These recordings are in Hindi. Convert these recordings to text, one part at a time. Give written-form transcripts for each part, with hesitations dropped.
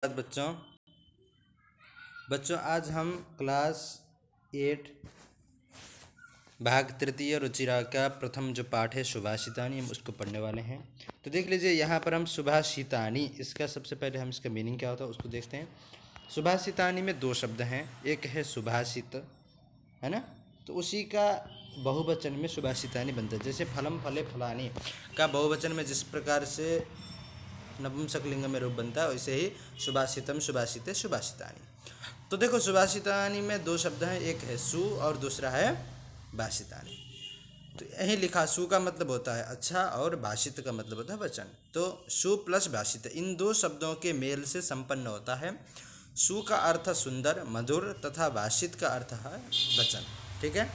बच्चों आज हम क्लास 8 भाग तृतीय रुचिरा का प्रथम जो पाठ है सुभाषितानी, हम उसको पढ़ने वाले हैं। तो देख लीजिए यहाँ पर हम सुभाषितानी, इसका सबसे पहले हम इसका मीनिंग क्या होता है उसको देखते हैं। सुभाषितानी में दो शब्द हैं, एक है सुभाषित, है ना, तो उसी का बहुवचन में सुभाषितानी बनता है। जैसे फलम फले फलानी का बहुवचन में जिस प्रकार से नपुंसक लिंग में रूप बनता है, वैसे ही सुभाषितम सुभाषिते सुभाषितानी। तो देखो सुभाषितानी में दो शब्द हैं, एक है सु और दूसरा है भाषितानी। तो यही लिखा, सु का मतलब होता है अच्छा और भाषित का मतलब होता है वचन। तो सु प्लस भाषित इन दो शब्दों के मेल से संपन्न होता है। सु का अर्थ सुंदर मधुर तथा भाषित का अर्थ है वचन। ठीक है,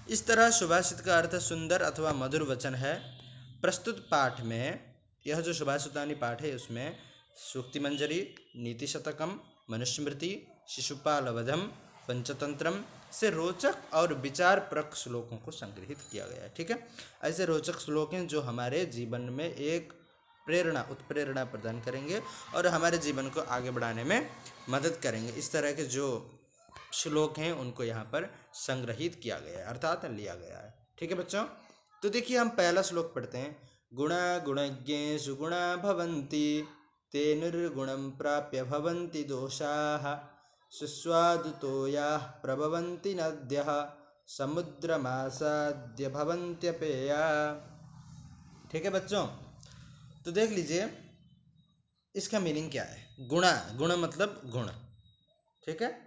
इस तरह सुभाषित का अर्थ सुंदर अथवा मधुर वचन है। प्रस्तुत पाठ में यह जो सुभाषितानी पाठ है उसमें सूक्ति मंजरी, नीति शतकम, मनुस्मृति, शिशुपाल वधम, पंचतंत्रम से रोचक और विचारप्रक श्लोकों को संग्रहित किया गया है। ठीक है, ऐसे रोचक श्लोक हैं जो हमारे जीवन में एक उत्प्रेरणा प्रदान करेंगे और हमारे जीवन को आगे बढ़ाने में मदद करेंगे। इस तरह के जो श्लोक हैं उनको यहाँ पर संग्रहित किया गया है, अर्थात लिया गया है। ठीक है बच्चों, तो देखिए हम पहला श्लोक पढ़ते हैं। गुणा गुणज्ञेषु गुणा भवन्ति ते निर्गुणं प्राप्य भवन्ति दोषाः सुस्वादुतोयाः प्रभवन्ति नद्यः समुद्रमासाद्य भवन्त्यपेया। ठीक है बच्चों, तो देख लीजिए इसका मीनिंग क्या है। गुण मतलब गुण। ठीक है,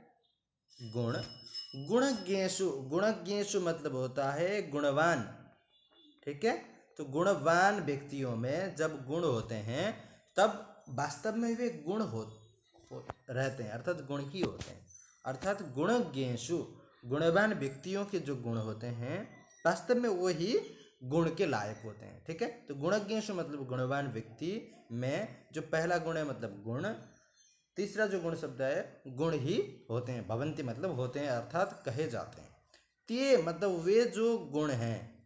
गुणज्ञेषु मतलब होता है गुणवान। ठीक है, तो गुणवान व्यक्तियों में जब गुण होते हैं तब वास्तव में वे गुण रहते हैं, अर्थात गुण ही होते हैं। अर्थात गुणज्ञेषु गुणवान व्यक्तियों के जो गुण होते हैं वास्तव में वही गुण के लायक होते हैं। ठीक है, तो गुणज्ञेषु मतलब गुणवान व्यक्ति में जो पहला गुण है मतलब गुण, तीसरा जो गुण शब्द है गुण ही होते हैं। भवंती मतलब होते हैं, अर्थात कहे जाते हैं। ते मतलब वे जो गुण हैं।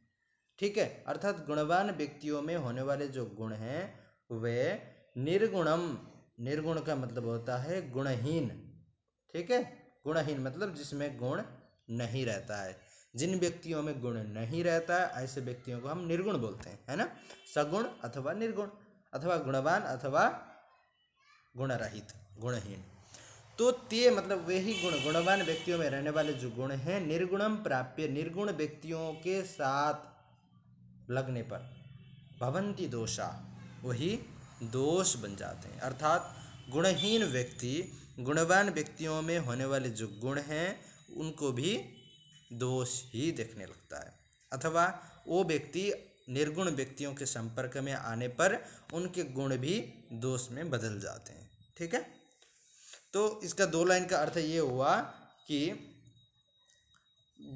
ठीक है, अर्थात गुणवान व्यक्तियों में होने वाले जो गुण हैं वे निर्गुण का मतलब होता है गुणहीन। ठीक है, गुणहीन मतलब जिसमें गुण नहीं रहता है। जिन व्यक्तियों में गुण नहीं रहता है ऐसे व्यक्तियों को हम निर्गुण बोलते हैं, है ना। सगुण अथवा निर्गुण, अथवा गुणवान अथवा गुणरहित, गुणहीन। तो ते मतलब वे ही गुणवान व्यक्तियों में रहने वाले जो गुण हैं निर्गुणम प्राप्य, निर्गुण व्यक्तियों के साथ लगने पर भवन्ति दोषा, वही दोष बन जाते हैं। अर्थात गुणहीन व्यक्ति गुणवान व्यक्तियों में होने वाले जो गुण हैं उनको भी दोष ही देखने लगता है, अथवा वो व्यक्ति निर्गुण व्यक्तियों के संपर्क में आने पर उनके गुण भी दोष में बदल जाते हैं। ठीक है, तो इसका दो लाइन का अर्थ ये हुआ कि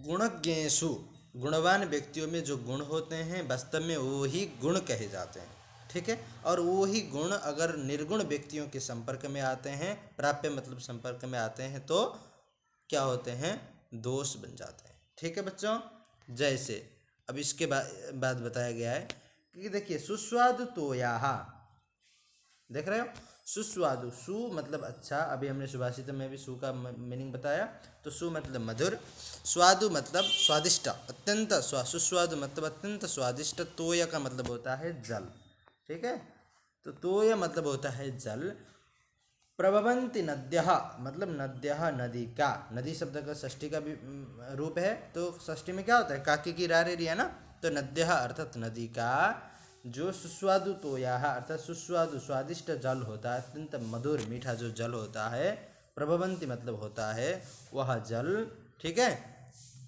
गुणज्ञेषु गुणवान व्यक्तियों में जो गुण होते हैं वास्तव में वो ही गुण कहे जाते हैं। ठीक है, और वो ही गुण अगर निर्गुण व्यक्तियों के संपर्क में आते हैं, प्राप्य मतलब संपर्क में आते हैं, तो क्या होते हैं, दोष बन जाते हैं। ठीक है बच्चों, जैसे अब इसके बाद बताया गया है कि देखिए सुस्वादु तोयाः, देख रहे हो, सुस्वादु, सु मतलब अच्छा। अभी हमने सुभाषित में भी सु का मीनिंग बताया। तो सु मतलब मधुर, स्वादु मतलब स्वादिष्ट, अत्यंत सुस्वादु मतलब अत्यंत स्वादिष्ट। तोय का मतलब होता है जल। ठीक है, तो तोय मतलब होता है जल। प्रभवन्ति नद्यः मतलब नद्यः नदी का, नदी शब्द का षष्ठी का भी रूप है। तो षष्ठी में क्या होता है, काकी की रारेरी है ना। तो नद्यः अर्थात नदी का जो सुस्वादु तोयाः अर्थात सुस्वादु स्वादिष्ट जल होता है, अत्यंत मधुर मीठा जो जल होता है। प्रभवन्ति मतलब होता है वह जल। ठीक है,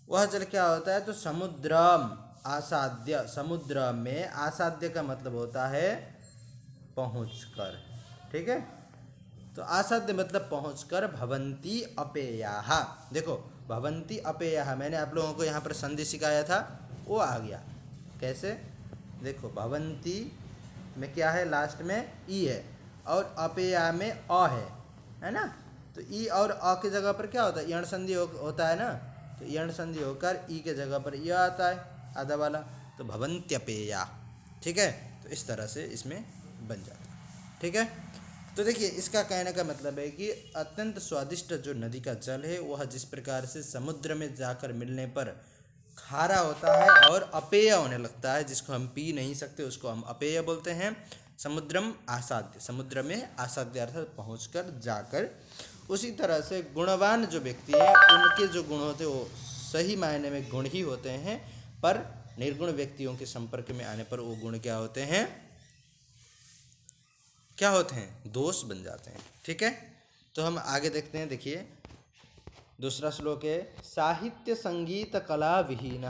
वह जल क्या होता है, तो समुद्रम आसाद्य, समुद्र में आसाद्य का मतलब होता है पहुँचकर। ठीक है, तो आसाद्य मतलब पहुँचकर भवन्ति अपेयाः। देखो भवन्ति अपेयाः, मैंने आप लोगों को यहाँ पर संधि सिखाया था, वो आ गया। कैसे, देखो भवन्ति में क्या है, लास्ट में ई है और अपेया में अ है ना। तो ई और अ की जगह पर क्या होता है, यण संधि होता है ना। तो यण संधि होकर ई के जगह पर यह आता है आधा वाला, तो भवन्त्यपेया। ठीक है, तो इस तरह से इसमें बन जाता है। ठीक है, तो देखिए इसका कहने का मतलब है कि अत्यंत स्वादिष्ट जो नदी का जल है वह जिस प्रकार से समुद्र में जाकर मिलने पर खारा होता है और अपेय होने लगता है, जिसको हम पी नहीं सकते उसको हम अपेय बोलते हैं। समुद्रम आसाद्य, समुद्र में आसाद्य अर्थात पहुंचकर जाकर। उसी तरह से गुणवान जो व्यक्ति है उनके जो गुण होते हैं वो सही मायने में गुण ही होते हैं, पर निर्गुण व्यक्तियों के संपर्क में आने पर वो गुण क्या होते हैं, क्या होते हैं, दोष बन जाते हैं। ठीक है, तो हम आगे देखते हैं। देखिए दूसरा श्लोक है, साहित्य संगीत कला विहीन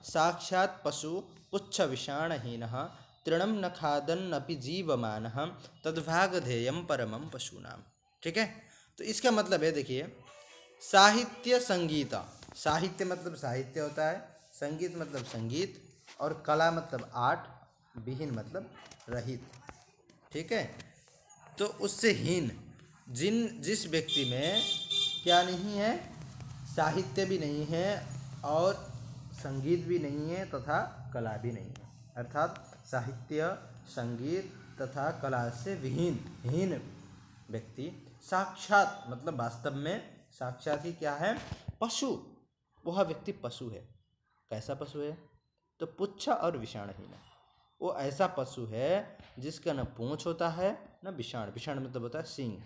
साक्षात् पशु पुच्छ विषाणहीन तृणम न खादन अपि जीवमान तद्भागधेयम परमम पशूनाम। ठीक है, तो इसका मतलब है देखिए साहित्य संगीत, साहित्य मतलब साहित्य होता है, संगीत मतलब संगीत, और कला मतलब आर्ट, विहीन मतलब रहित। ठीक है, तो उससे हीन जिस व्यक्ति में क्या नहीं है, साहित्य भी नहीं है और संगीत भी नहीं है तथा कला भी नहीं है, अर्थात साहित्य संगीत तथा कला से हीन व्यक्ति साक्षात मतलब वास्तव में साक्षात ही क्या है, पशु, वह व्यक्ति पशु है। कैसा पशु है, तो पुच्छ और विषाणहीन, वो ऐसा पशु है जिसका न पूंछ होता है न विषाण, विषाण मतलब होता है सींग।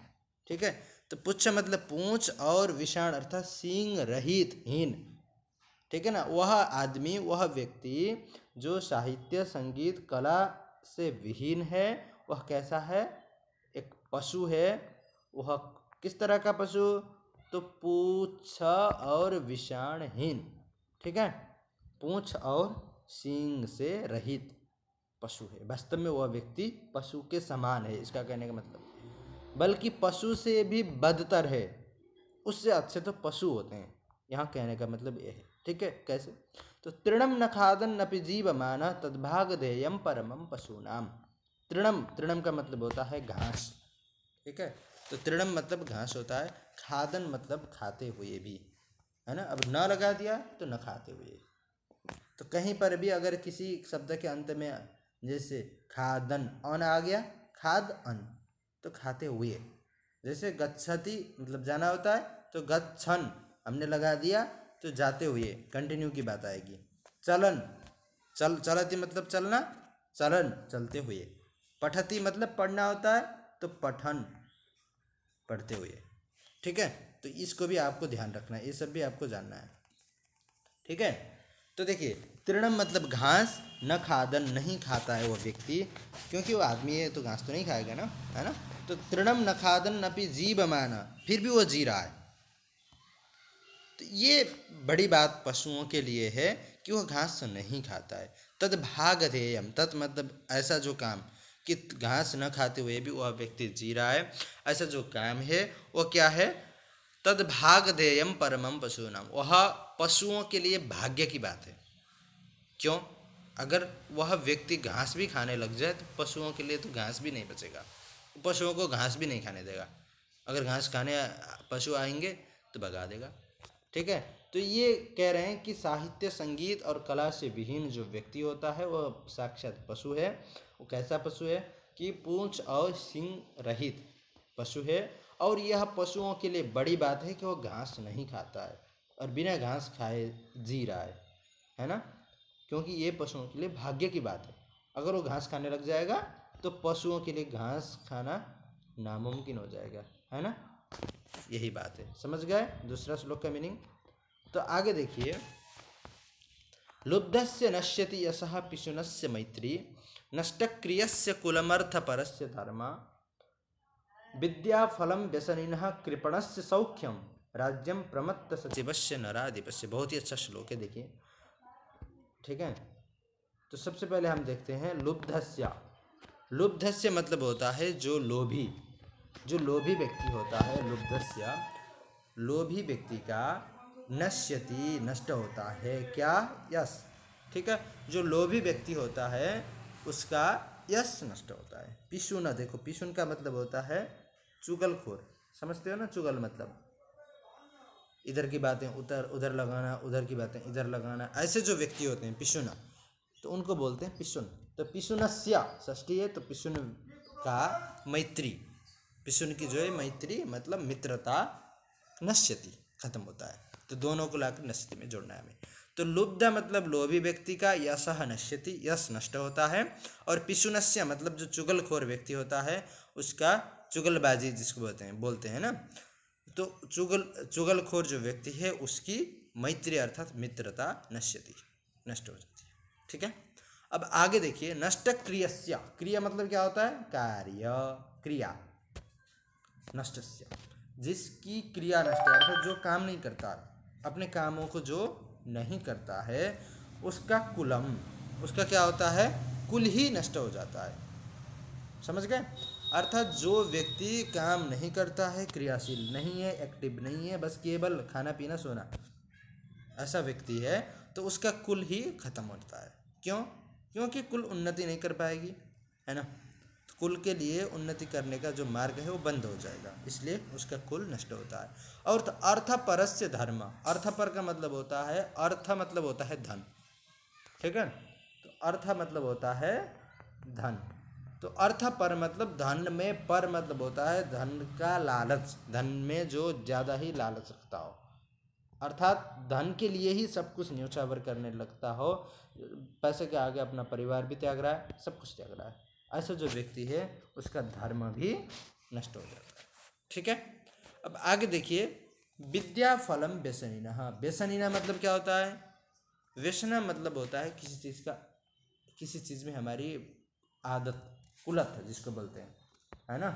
ठीक है, तो पुच्छ मतलब पूंछ और विषाण अर्थात सींग रहित हीन। ठीक है ना, वह आदमी वह व्यक्ति जो साहित्य संगीत कला से विहीन है वह कैसा है, एक पशु है। वह किस तरह का पशु, तो पूंछ और विषाणहीन। ठीक है, पूंछ और सींग से रहित पशु है। वास्तव में वह व्यक्ति पशु के समान है, इसका कहने का मतलब, बल्कि पशु से भी बदतर है, उससे अच्छे तो पशु होते हैं, यहाँ कहने का मतलब यह है। ठीक है, कैसे, तो तृणम न खादन अपि जीवमान तद्भागधेयम परमम पशूनाम। तृणम, तृणम का मतलब होता है घास। ठीक है, तो तृणम मतलब घास होता है, खादन मतलब खाते हुए भी, है ना। अब न लगा दिया तो न खाते हुए, तो कहीं पर भी अगर किसी शब्द के अंत में जैसे खादन अन आ गया, खाद अन तो खाते हुए, जैसे गच्छति मतलब जाना होता है तो गच्छन हमने लगा दिया तो जाते हुए, कंटिन्यू की बात आएगी। चलन, चलति मतलब चलना, चलन चलते हुए। पठति मतलब पढ़ना होता है तो पठन पढ़ते हुए। ठीक है, तो इसको भी आपको ध्यान रखना है, ये सब भी आपको जानना है। ठीक है, तो देखिए तृणम मतलब घास, न खादन नहीं खाता है वो व्यक्ति, क्योंकि वो आदमी है तो घास तो नहीं खाएगा ना, है ना। तो तृणम न खादन अपि जीवमान, फिर भी वो जी रहा है। तो ये बड़ी बात पशुओं के लिए है कि वह घास नहीं खाता है। तद भागधेयम, तत् मतलब ऐसा जो काम कि घास न खाते हुए भी वह व्यक्ति जी रहा है, ऐसा जो काम है वो क्या है, तद भागधेयम परमम पशूनाम, वह पशुओं के लिए भाग्य की बात है। क्यों, अगर वह व्यक्ति घास भी खाने लग जाए तो पशुओं के लिए तो घास भी नहीं बचेगा, पशुओं को घास भी नहीं खाने देगा। अगर घास खाने पशु आएंगे तो भगा देगा। ठीक है, तो ये कह रहे हैं कि साहित्य संगीत और कला से विहीन जो व्यक्ति होता है वह साक्षात पशु है। वो कैसा पशु है कि पूंछ और सींग रहित पशु है, और यह पशुओं के लिए बड़ी बात है कि वो घास नहीं खाता है और बिना घास खाए जी रहा है ना, क्योंकि ये पशुओं के लिए भाग्य की बात है। अगर वो घास खाने लग जाएगा तो पशुओं के लिए घास खाना नामुमकिन हो जाएगा, है ना, यही बात है। समझ गए दूसरा श्लोक का मीनिंग। तो आगे देखिए, लुब्धस्य नश्यति यशः पिशुनस्य मैत्री नष्टक्रियस्य कुलमर्थपरस्य धर्मा विद्याफलम व्यसनिनः कृपणस्य सौख्यम राज्यम प्रमत्त सचिवस्य नराधिपस्य। बहुत ही अच्छा श्लोक है, देखिए। ठीक है, तो सबसे पहले हम देखते हैं लुब्धस्य। लुब्धस्य मतलब होता है जो लोभी, जो लोभी व्यक्ति होता है। लुब्धस्य, लोभी व्यक्ति का नश्यति नष्ट होता है क्या, यश। ठीक है, जो लोभी व्यक्ति होता है उसका यश नष्ट होता है। पिशुन, देखो पिशुन का मतलब होता है चुगलखोर, समझते हो ना, चुगल मतलब इधर की बातें उधर लगाना, उधर की बातें इधर लगाना, ऐसे जो व्यक्ति होते हैं पिशुन, तो उनको बोलते हैं पिशुन। तो पिशुनस्य षष्ठी है, तो पिशुन का मैत्री, पिशुन की जो है मैत्री मतलब मित्रता, नश्यति खत्म होता है, तो दोनों को लाकर नश्यति में जोड़ना है हमें। तो लुब्ध मतलब लोभी व्यक्ति का यशः नश्यति, यश नष्ट होता है। और पिशुनस्य मतलब जो चुगलखोर व्यक्ति होता है उसका चुगलबाजी जिसको बोलते हैं ना, तो चुगलखोर जो व्यक्ति है उसकी मैत्री अर्थात मित्रता नश्यति, नष्ट हो जाती है। ठीक है, अब आगे देखिए नष्ट क्रियस्य, क्रिया मतलब क्या होता है, कार्य, क्रिया, नष्टस्य जिसकी क्रिया नष्ट है अर्थात जो काम नहीं करता, अपने कामों को जो नहीं करता है उसका कुलम, उसका क्या होता है, कुल ही नष्ट हो जाता है। समझ गए, अर्थात जो व्यक्ति काम नहीं करता है, क्रियाशील नहीं है, एक्टिव नहीं है, बस केवल खाना पीना सोना, ऐसा व्यक्ति है तो उसका कुल ही खत्म होता है। क्यों, क्योंकि कुल उन्नति नहीं कर पाएगी, है ना, तो कुल के लिए उन्नति करने का जो मार्ग है वो बंद हो जाएगा, इसलिए उसका कुल नष्ट होता है। और तो अर्थपरस्य धर्म, अर्थपर का मतलब होता है, अर्थ मतलब होता है धन, ठीक है, तो अर्थ मतलब होता है धन, तो अर्थ पर मतलब धन में, पर मतलब होता है धन का लालच, धन में जो ज़्यादा ही लालच रखता हो, अर्थात धन के लिए ही सब कुछ न्योछावर करने लगता हो, पैसे के आगे अपना परिवार भी त्याग रहा है, सब कुछ त्याग रहा है, ऐसा जो व्यक्ति है उसका धर्म भी नष्ट हो जाता है। ठीक है, अब आगे देखिए विद्या फलम व्यसनिना। हाँ, व्यसनिना मतलब क्या होता है, व्यसना मतलब होता है किसी चीज़ का, किसी चीज़ में हमारी आदत, कुलत जिसको बोलते हैं, है ना,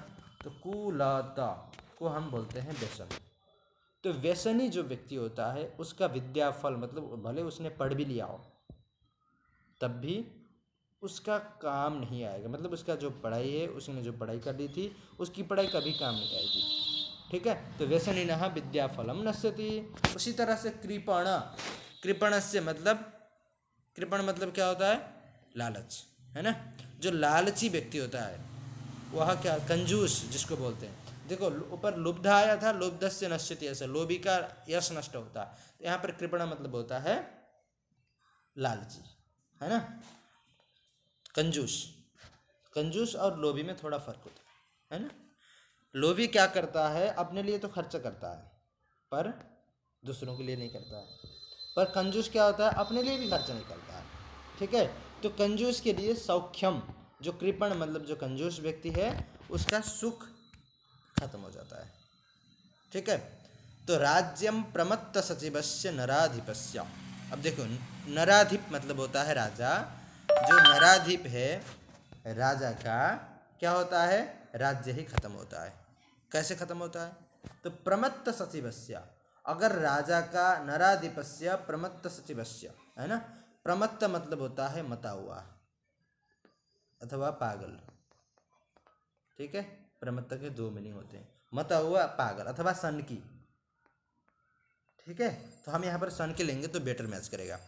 तो कुलता को हम बोलते हैं व्यसन। तो व्यसनी जो व्यक्ति होता है उसका विद्या फल मतलब भले उसने पढ़ भी लिया हो तब भी उसका काम नहीं आएगा, मतलब उसका जो पढ़ाई है, उसने जो पढ़ाई कर ली थी उसकी पढ़ाई कभी काम नहीं आएगी। ठीक है, तो व्यसनिनः विद्या फलम नश्यति। उसी तरह से कृपण, कृपणस्य मतलब, कृपण मतलब क्या होता है, लालच, है ना, जो लालची व्यक्ति होता है वह क्या, कंजूस जिसको बोलते हैं। देखो ऊपर लुब्ध आया था, लुब्धस्य नश्यति, ऐसा लोभी का यश नष्ट होता है, तो यहाँ पर कृपण मतलब होता है लालची, है ना, कंजूस। कंजूस और लोभी में थोड़ा फर्क होता है ना, लोभी क्या करता है, अपने लिए तो खर्चा करता है पर दूसरों के लिए नहीं करता है, पर कंजूस क्या होता है, अपने लिए भी खर्चा नहीं करता है। ठीक है, तो कंजूस के लिए सौख्यम, जो कृपण मतलब जो कंजूस व्यक्ति है उसका सुख खत्म हो जाता है। ठीक है, तो राज्यम प्रमत्त सचिवस्य नराधिपस्य। अब देखो नराधिप मतलब होता है राजा, जो नराधिप है राजा का क्या होता है, राज्य ही खत्म होता है। कैसे खत्म होता है, तो प्रमत्त सचिवस्य, अगर राजा का, नराधिपस्य प्रमत्त सचिवस्य, है ना, प्रमत्त मतलब होता है मता हुआ अथवा पागल। ठीक है, प्रमत्त के दो मीनिंग होते हैं, मता हुआ, पागल अथवा सन की। ठीक है, तो हम यहाँ पर सन के लेंगे तो बेटर मैच करेगा।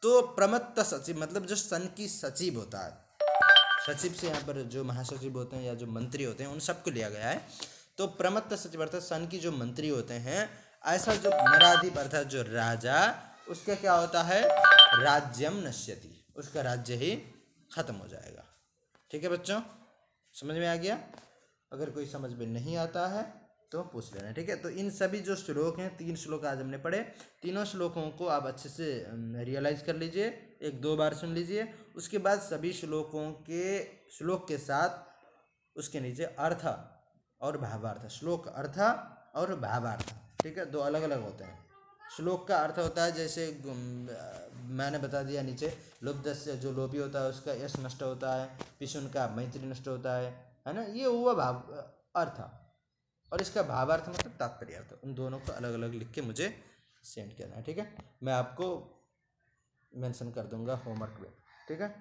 तो प्रमत्त सचिव मतलब जो सन की सचिव होता है, सचिव से यहाँ पर जो महासचिव होते हैं या जो मंत्री होते हैं उन सबको लिया गया है। तो प्रमत्त सचिव अर्थात सन की जो मंत्री होते हैं, ऐसा जो नराधिप अर्थात जो राजा, उसका क्या होता है, राज्यम नश्यति, उसका राज्य ही खत्म हो जाएगा। ठीक है बच्चों, समझ में आ गया, अगर कोई समझ में नहीं आता है तो पूछ लेना। ठीक है, तो इन सभी जो श्लोक हैं, 3 श्लोक आज हमने पढ़े, तीनों श्लोकों को आप अच्छे से रियलाइज कर लीजिए, 1-2 बार सुन लीजिए, उसके बाद सभी श्लोकों के श्लोक के साथ उसके नीचे अर्थ और भावार्थ, श्लोक अर्थ और भावार्थ। ठीक है, 2 अलग अलग होते हैं। श्लोक का अर्थ होता है जैसे मैंने बता दिया नीचे, लुब्धस्य जो लोभी होता है उसका यश नष्ट होता है, पिशुन का मैत्री नष्ट होता है ना, ये हुआ भाव अर्थ, और इसका भावार्थ मतलब तात्पर्य अर्थ। उन दोनों को अलग अलग लिख के मुझे सेंड करना है। ठीक है, मैं आपको मेंशन कर दूंगा होमवर्क में, ठीक है,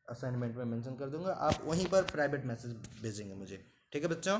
असाइनमेंट में मेंशन कर दूंगा, आप वहीं पर प्राइवेट मैसेज भेजेंगे मुझे। ठीक है बच्चों।